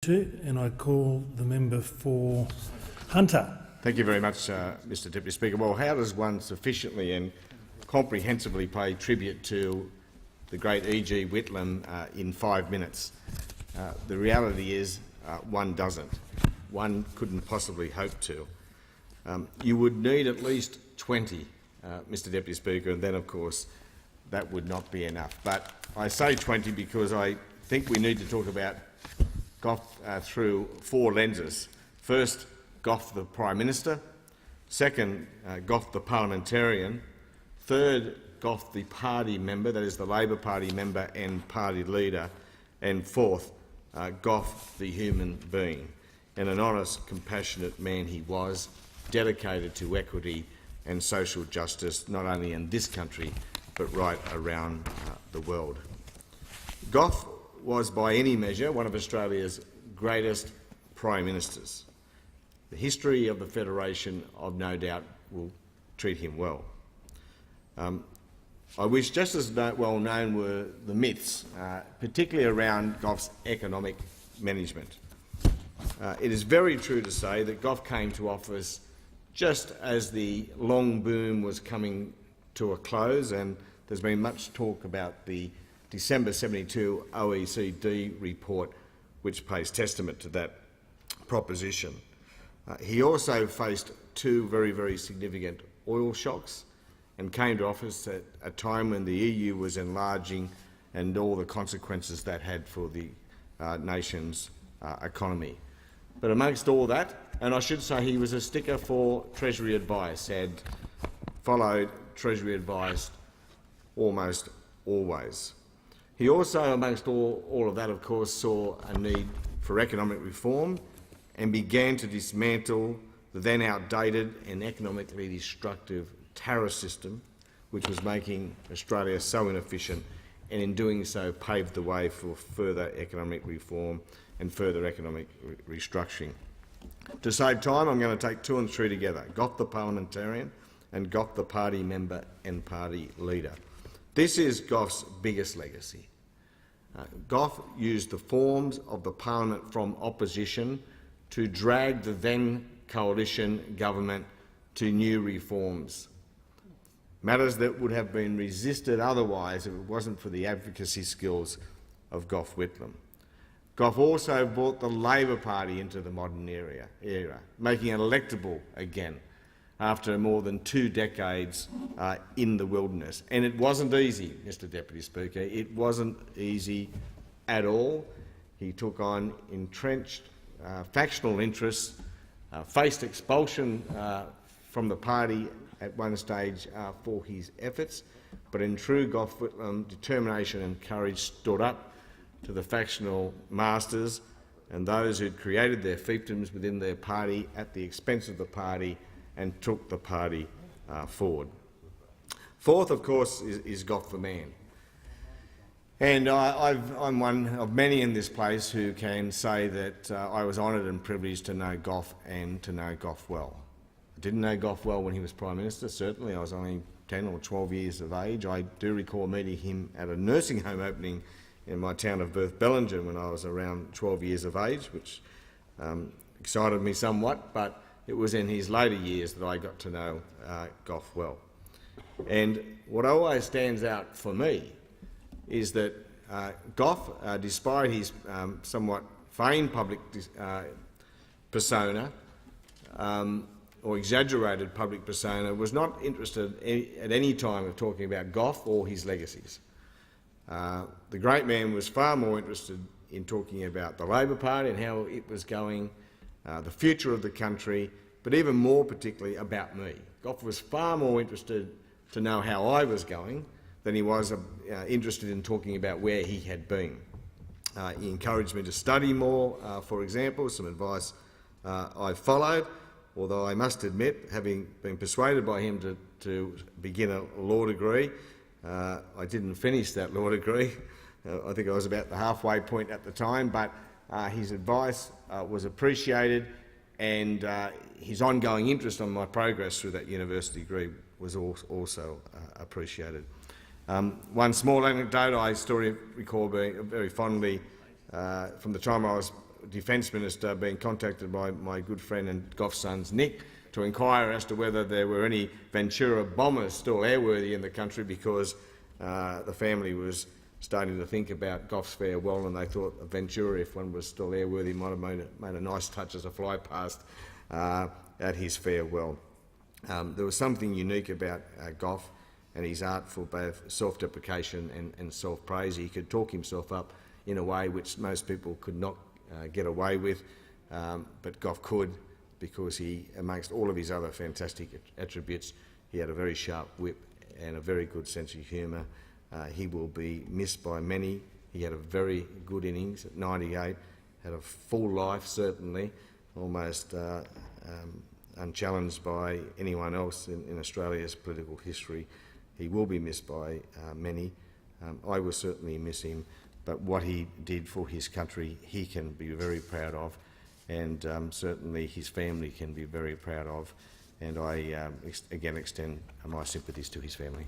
to, and I call the member for Hunter. Thank you very much, Mr Deputy Speaker. Well, how does one sufficiently and comprehensively pay tribute to the great E.G. Whitlam in 5 minutes? The reality is one doesn't. One couldn't possibly hope to. You would need at least 20, Mr Deputy Speaker, and then, of course, that would not be enough. But I say 20 because I think we need to talk about Gough through 4 lenses. First, Gough the Prime Minister. Second, Gough the parliamentarian. Third, Gough the party member, that is the Labor Party member and party leader. And fourth, Gough the human being. And an honest, compassionate man he was, dedicated to equity and social justice, not only in this country but right around the world. Gough was, by any measure, one of Australia's greatest Prime Ministers. The history of the Federation, I've no doubt, will treat him well. I wish just as well known were the myths, particularly around Gough's economic management. It is very true to say that Gough came to office just as the long boom was coming to a close, and there's been much talk about the December 72 OECD report, which pays testament to that proposition. He also faced 2 very, very significant oil shocks and came to office at a time when the EU was enlarging and all the consequences that had for the nation's economy. But amongst all that, and I should say he was a sticker for Treasury advice, had followed Treasury advice almost always. He also, amongst all of that, of course, saw a need for economic reform and began to dismantle the then outdated and economically destructive tariff system, which was making Australia so inefficient, and in doing so paved the way for further economic reform and further economic restructuring. To save time, I'm going to take 2 and 3 together: Gough the parliamentarian and Gough the party member and party leader. This is Gough's biggest legacy. Gough used the forms of the parliament from opposition to drag the then coalition government to new reforms, matters that would have been resisted otherwise if it wasn't for the advocacy skills of Gough Whitlam. Gough also brought the Labor Party into the modern era, making it electable again after more than 2 decades in the wilderness. And it wasn't easy, Mr Deputy Speaker. It wasn't easy at all. He took on entrenched factional interests, faced expulsion from the party at one stage for his efforts, but in true Gough Whitlam determination and courage stood up to the factional masters and those who'd created their fiefdoms within their party at the expense of the party and took the party forward. Fourth, of course, is Gough the man. And I'm one of many in this place who can say that I was honoured and privileged to know Gough and to know Gough well. I didn't know Gough well when he was Prime Minister, certainly. I was only 10 or 12 years of age. I do recall meeting him at a nursing home opening in my town of birth, Bellingen, when I was around 12 years of age, which excited me somewhat, but it was in his later years that I got to know Gough well. And what always stands out for me is that Gough, despite his somewhat feigned public persona, or exaggerated public persona, was not interested at any time of talking about Gough or his legacies. The great man was far more interested in talking about the Labor Party and how it was going, the future of the country, but even more particularly about me. Gough was far more interested to know how I was going than he was interested in talking about where he had been. He encouraged me to study more, for example, some advice I followed, although I must admit, having been persuaded by him to begin a law degree, I didn't finish that law degree. I think I was about the halfway point at the time, but his advice was appreciated, and his ongoing interest on my progress through that university degree was also appreciated. One small anecdote I still recall very fondly from the time I was Defence Minister being contacted by my good friend and Goff's son's Nick to inquire as to whether there were any Ventura bombers still airworthy in the country, because the family was starting to think about Goff's farewell, and they thought Ventura, if one was still airworthy, might have made a nice touch as a fly past at his farewell. There was something unique about Goff and his art for both self-deprecation and self-praise. He could talk himself up in a way which most people could not get away with, but Goff could, because he, amongst all of his other fantastic attributes, he had a very sharp wit and a very good sense of humour. He will be missed by many. He had a very good innings at 98, had a full life, certainly, almost unchallenged by anyone else in Australia's political history. He will be missed by many. I will certainly miss him, but what he did for his country, he can be very proud of, and certainly his family can be very proud of, and I again extend my sympathies to his family.